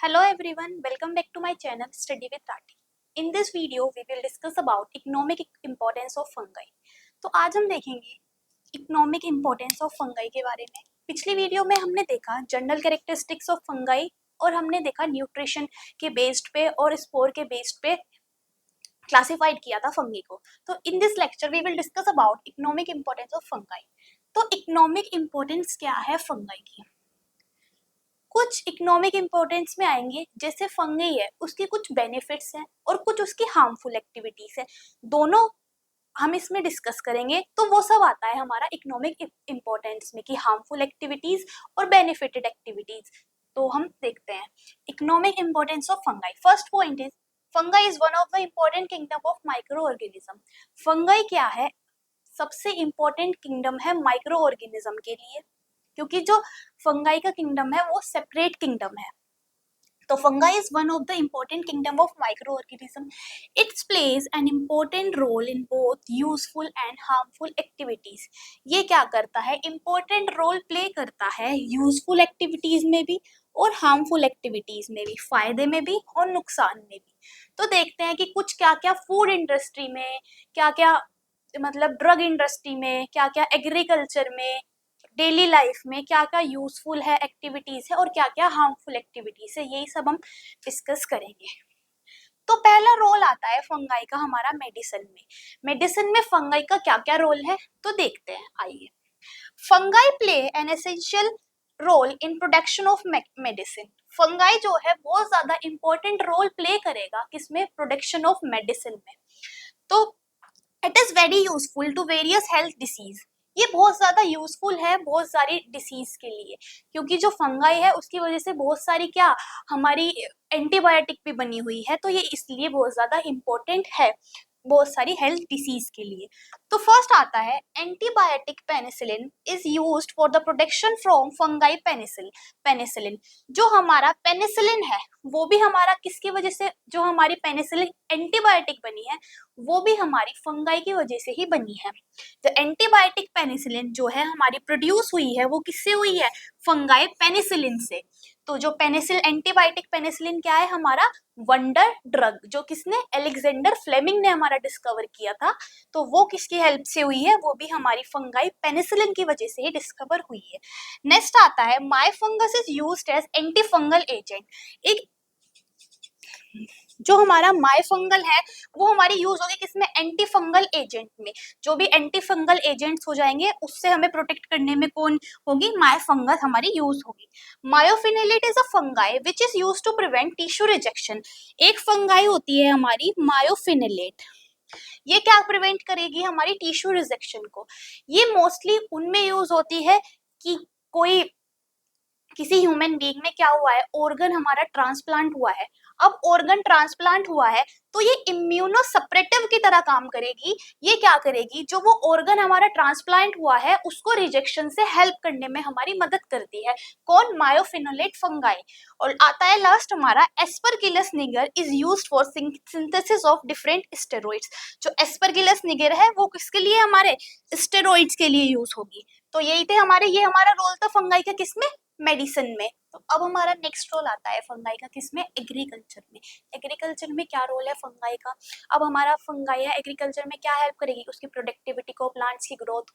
Hello everyone, welcome back to my channel Study with Tati. In this video, we will discuss about economic importance of fungi. तो आज हम देखेंगे economic importance of fungi के बारे में। पिछली video में हमने देखा जनरल कैरेक्टरिस्टिक्स ऑफ फंगाई और हमने देखा न्यूट्रिशन के बेस्ड पे और स्पोर के बेस्ड पे क्लासिफाइड किया था फंगी को। तो in this lecture we will discuss about economic importance of fungi. तो इकोनॉमिक इम्पोर्टेंस क्या है फंगाई की? कुछ इकोनॉमिक इम्पोर्टेंस में आएंगे, जैसे फंगी है उसकी कुछ बेनिफिट्स हैं और कुछ उसकी हार्मफुल एक्टिविटीज है, दोनों हम इसमें डिस्कस करेंगे। तो वो सब आता है हमारा इकोनॉमिक इम्पोर्टेंस में कि हार्मफुल एक्टिविटीज और बेनिफिटेड एक्टिविटीज। तो हम देखते हैं economic importance of fungi. First point is fungi is one of the important kingdom of micro organism. Fungi क्या है? सबसे इम्पोर्टेंट किंगडम है माइक्रो ऑर्गेनिज्म के लिए, क्योंकि जो फंगाई का किंगडम है वो सेपरेट किंगडम है। तो fungi is one of the important kingdom of micro organism. Its plays an important role in both useful and harmful activities. ये क्या करता है? इम्पोर्टेंट रोल प्ले करता है यूजफुल एक्टिविटीज में भी और हार्मफुल एक्टिविटीज में भी, फायदे में भी और नुकसान में भी। तो देखते हैं कि कुछ क्या क्या फूड इंडस्ट्री में, क्या क्या मतलब ड्रग इंडस्ट्री में, क्या क्या एग्रीकल्चर में, डेली लाइफ में क्या क्या यूजफुल है एक्टिविटीज है और क्या क्या हार्मफुल एक्टिविटीज है, यही सब हम डिस्कस करेंगे। तो पहला रोल आता है फंगाई का हमारा मेडिसिन में। मेडिसिन में फंगाई का क्या क्या रोल है तो देखते हैं, आइए। Fungi play an essential role in production of medicine. Fungi जो है बहुत ज्यादा इंपॉर्टेंट रोल प्ले करेगा किसमें? प्रोडक्शन ऑफ मेडिसिन में। तो it is very useful to various health disease. ये बहुत ज्यादा यूजफुल है बहुत सारी डिसीज के लिए, क्योंकि जो फंगाई है उसकी वजह से बहुत सारी क्या हमारी एंटीबायोटिक भी बनी हुई है, तो ये इसलिए बहुत ज्यादा इम्पोर्टेंट है बहुत सारी हेल्थ डिसीज के लिए। तो फर्स्ट आता है antibiotic penicillin is used for the protection from fungi penicillium. Penicillin जो हमारा पेनिसिलिन है वो भी हमारा किसकी वजह से, जो हमारी पेनिसिलिन एंटीबायोटिक बनी है वो भी हमारी फंगाई की वजह से ही बनी है। तो एंटीबायोटिक पेनिसिलिन जो है हमारी प्रोड्यूस हुई है वो किससे हुई है? फंगाई पेनिसिलिन से। तो जो पेनिसिल एंटीबायोटिक पेनिसिलिन क्या है? हमारा वंडर ड्रग, जो किसने? एलेक्जेंडर फ्लेमिंग ने हमारा डिस्कवर किया था। तो वो किसकी हेल्प से हुई है? वो भी हमारी फंगाई पेनिसिलिन की वजह से ही डिस्कवर हुई है। नेक्स्ट आता है my fungus is used as anti fungal agent. एक जो हमारा माई फंगल है वो हमारी यूज होगी किसमें? एंटी फंगल एजेंट में। जो भी एंटी फंगल एजेंट्स हो जाएंगे उससे हमें प्रोटेक्ट करने में कौन होगी? माई फंगस हमारी यूज होगी। Mycophenolate is a fungi which is use to prevent tissue rejection. एक फंगाई होती है हमारी मायोफिनेलेट, ये क्या प्रिवेंट करेगी? हमारी टिश्यू रिजेक्शन को। ये मोस्टली उनमें यूज होती है कि कोई किसी ह्यूमन बीइंग में क्या हुआ है, ऑर्गन हमारा ट्रांसप्लांट हुआ है। अब ऑर्गन ट्रांसप्लांट हुआ है तो ये इम्यूनो सप्रेटिव की तरह काम करेगी। ये क्या करेगी? जो वो ऑर्गन हमारा ट्रांसप्लांट हुआ है उसको रिजेक्शन से हेल्प करने में हमारी मदद करती है। कौन? मायोफिनोलेट फंगाई। और आता है लास्ट हमारा Aspergillus nigger is used for synthesis of different steroids. जो एस्परगिलस निगर है वो किसके लिए? हमारे स्टेरॉइड्स के लिए यूज होगी। तो यही थे हमारे, ये हमारा रोल था फंगाई का किसमें? मेडिसिन में। तो अब हमारा नेक्स्ट रोल आता है फंगाई का किसमें? एग्रीकल्चर में। एग्रीकल्चर में क्या रोल है फंगाई का? अब हमारा फंगाई है एग्रीकल्चर में क्या हेल्प करेगी? उसकी प्रोडक्टिविटी को, प्लांट्स की ग्रोथ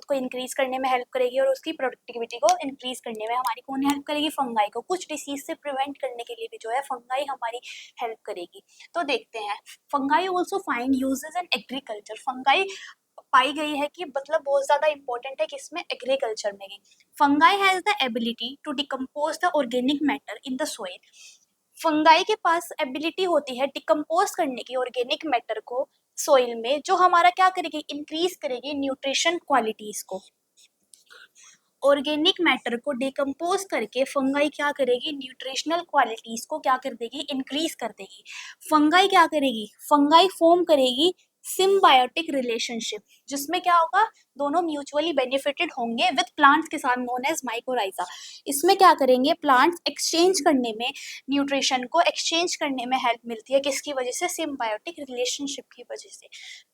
को इंक्रीज करने में हेल्प करेगी और उसकी प्रोडक्टिविटी को इंक्रीज करने में हमारी कौन हेल्प करेगी? फंगाई को। कुछ डिसीज से प्रिवेंट करने के लिए भी जो है फंगाई हमारी हेल्प करेगी। तो देखते हैं fungi also find uses in agriculture. Fungi पाई गई है कि मतलब बहुत ज्यादा इंपॉर्टेंट है किसमें? एग्रीकल्चर में। Fungi has the ability to decompose the organic matter in the soil. Fungi के पास एबिलिटी होती है डिकम्पोज करने की ऑर्गेनिक मैटर को सोइल में, जो हमारा क्या करेगी? इंक्रीज करेगी न्यूट्रिशन क्वालिटीज को। ऑर्गेनिक मैटर को डिकम्पोज करके फंगाई क्या करेगी? न्यूट्रिशनल क्वालिटीज को क्या कर देगी? इंक्रीज कर देगी। फंगाई क्या करेगी? फंगाई फॉर्म करेगी सिम्बायोटिक रिलेशनशिप, जिसमें क्या होगा? दोनों म्यूचुअली बेनिफिटेड होंगे विद प्लांट्स के साथ, नोन एज माइकोराइजा। इसमें क्या करेंगे? प्लांट्स एक्सचेंज करने में, न्यूट्रिशन को एक्सचेंज करने में हेल्प मिलती है किसकी वजह से? सिम्बायोटिक रिलेशनशिप की वजह से।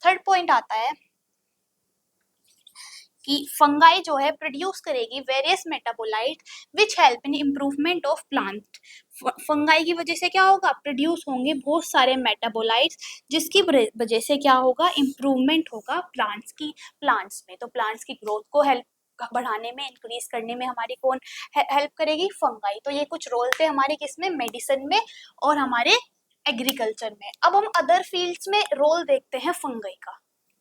थर्ड पॉइंट आता है कि फंगाई जो है प्रोड्यूस करेगी various metabolite which help in improvement of plant. Fungi की वजह से क्या होगा, प्रोड्यूस होंगे बहुत सारे मेटाबोलाइट्स, जिसकी वजह से क्या होगा, इम्प्रूवमेंट होगा प्लांट्स में। तो प्लांट्स की ग्रोथ को हेल्प बढ़ाने में, इंक्रीज करने में हमारी कौन हेल्प करेगी, फंगाई। तो ये कुछ रोल थे हमारे किसमें, मेडिसिन में और हमारे एग्रीकल्चर में। अब हम अदर फील्ड्स में रोल देखते हैं फंगाई का।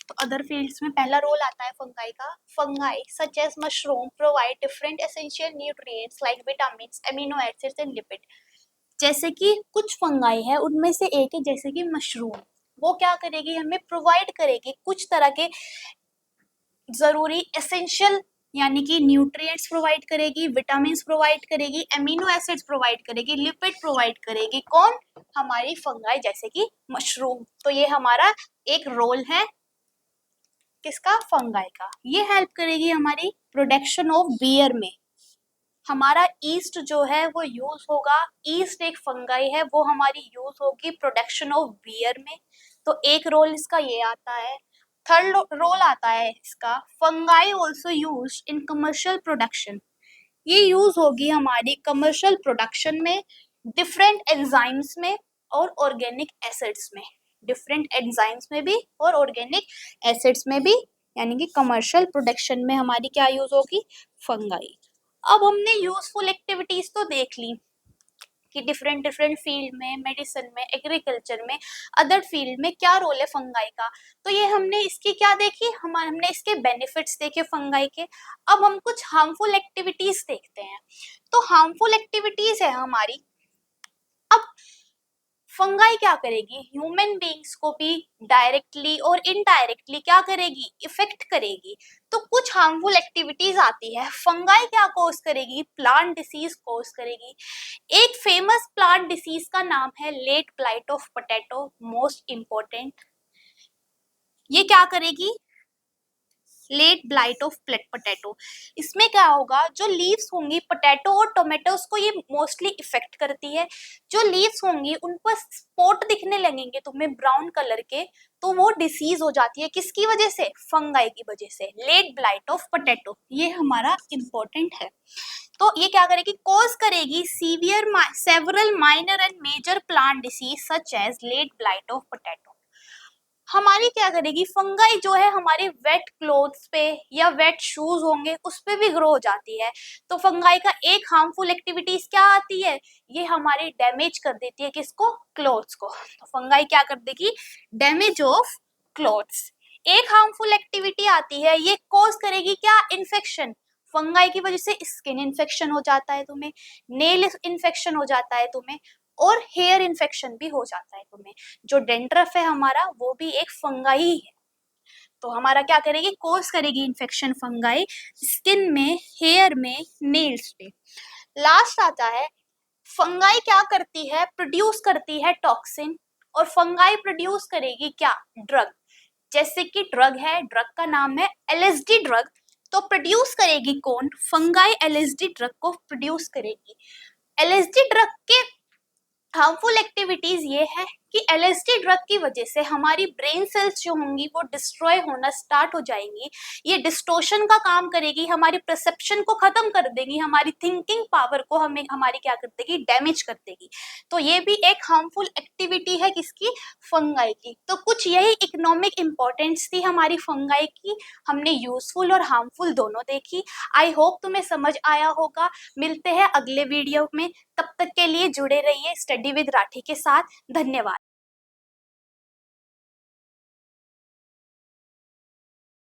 तो अदर फील्ड्स में पहला रोल आता है फंगाई का। Fungi such as mushroom provide different essential nutrients like vitamins, amino acids and lipid. जैसे कि कुछ फंगाई है, उनमें से एक है जैसे कि मशरूम, वो क्या करेगी, हमें प्रोवाइड करेगी कुछ तरह के जरूरी एसेंशियल यानी कि न्यूट्रिएंट्स प्रोवाइड करेगी, विटामिन्स प्रोवाइड करेगी, अमीनो एसिड्स प्रोवाइड करेगी, लिपिड प्रोवाइड करेगी। कौन, हमारी फंगाई जैसे कि मशरूम। तो ये हमारा एक रोल है किसका, फंगाई का। ये हेल्प करेगी हमारी प्रोडक्शन ऑफ बियर में। हमारा ईस्ट जो है वो यूज होगा, ईस्ट एक फंगाई है, वो हमारी यूज होगी प्रोडक्शन ऑफ बियर में। तो एक रोल इसका ये आता है। थर्ड रोल आता है इसका, fungi also use in commercial production. ये यूज होगी हमारी कमर्शियल प्रोडक्शन में, डिफरेंट एंजाइम्स में और ऑर्गेनिक एसिड्स में। डिफरेंट एंजाइम्स में भी और ऑर्गेनिक एसिड्स में भी, यानी कि कमर्शियल प्रोडक्शन में हमारी क्या यूज होगी, फंगाई। अब हमने यूजफुल एक्टिविटीज तो देख ली कि डिफरेंट डिफरेंट फील्ड में, मेडिसिन में, एग्रीकल्चर में, अदर फील्ड में क्या रोल है फंगाई का। तो ये हमने इसकी क्या देखी, हमने इसके बेनिफिट्स देखे फंगाई के। अब हम कुछ हार्मफुल एक्टिविटीज देखते हैं। तो हार्मफुल एक्टिविटीज है हमारी, अब फंगाई क्या करेगी, ह्यूमन बींग्स को भी डायरेक्टली और इनडायरेक्टली क्या करेगी, इफेक्ट करेगी। तो कुछ हार्मफुल एक्टिविटीज आती है। फंगाई क्या कॉज करेगी, प्लांट डिसीज कॉज करेगी। एक फेमस प्लांट डिसीज का नाम है late blight of potato, most important. ये क्या करेगी, लेट ब्लाइट ऑफ पोटैटो। इसमें क्या होगा, जो लीव्स होंगी पोटैटो और टोमेटोज को ये मोस्टली इफेक्ट करती है। जो लीव्स होंगी उन पर स्पॉट दिखने लगेंगे तुम्हें ब्राउन कलर के, तो वो डिसीज हो जाती है। किसकी वजह से, फंगाई की वजह से, लेट ब्लाइट ऑफ पोटैटो। ये हमारा इंपॉर्टेंट है। तो ये क्या करेगी, कॉज करेगी severe several minor and major plant disease such as late blight of potato. हमारी क्या करेगी, फंगाई जो है हमारे वेट क्लोथ्स पे या वेट शूज होंगे उस पे भी ग्रो हो जाती है। तो फंगाई का एक हार्मफुल एक्टिविटीज क्या आती है, ये हमारे डैमेज कर देती है किसको, क्लोथ्स को। तो फंगाई क्या कर देगी, डैमेज ऑफ क्लोथ्स। एक हार्मफुल एक्टिविटी आती है, ये कॉज करेगी क्या, इन्फेक्शन। फंगाई की वजह से स्किन इन्फेक्शन हो जाता है तुम्हें, नेल इन्फेक्शन हो जाता है तुम्हें, और हेयर इन्फेक्शन भी हो जाता है तुम्हें। जो डेंड्रफ है हमारा वो भी एक फंगाई ही है। तो हमारा क्या करेगी, कोर्स करेगी इन्फेक्शन फंगाई, स्किन में, हेयर में, नेल्स पे। लास्ट आता है, फंगाई क्या करती है, प्रोड्यूस करती है टॉक्सिन। और फंगाई प्रोड्यूस करेगी क्या, ड्रग। जैसे कि ड्रग है, ड्रग का नाम है एलएसडी ड्रग। तो प्रोड्यूस करेगी कौन, फंगाई एलएसडी ड्रग को प्रोड्यूस करेगी। एलएसडी ड्रग के हार्मफुल एक्टिविटीज ये है कि एलएसडी ड्रग की वजह से हमारी ब्रेन सेल्स जो होंगी वो डिस्ट्रॉय होना स्टार्ट हो जाएंगी। ये डिस्टोर्शन का काम करेगी, हमारी परसेप्शन को खत्म कर देगी, हमारी थिंकिंग पावर को हमें हमारी क्या कर देगी, डैमेज कर देगी। तो ये भी एक हार्मफुल एक्टिविटी है किसकी, फंगाई की। तो कुछ यही इकोनॉमिक इंपॉर्टेंस थी हमारी फंगाई की। हमने यूजफुल और हार्मफुल दोनों देखी। आई होप तुम्हें समझ आया होगा। मिलते हैं अगले वीडियो में, तब तक के लिए जुड़े रहिए स्टडी विद राठी के साथ। धन्यवाद।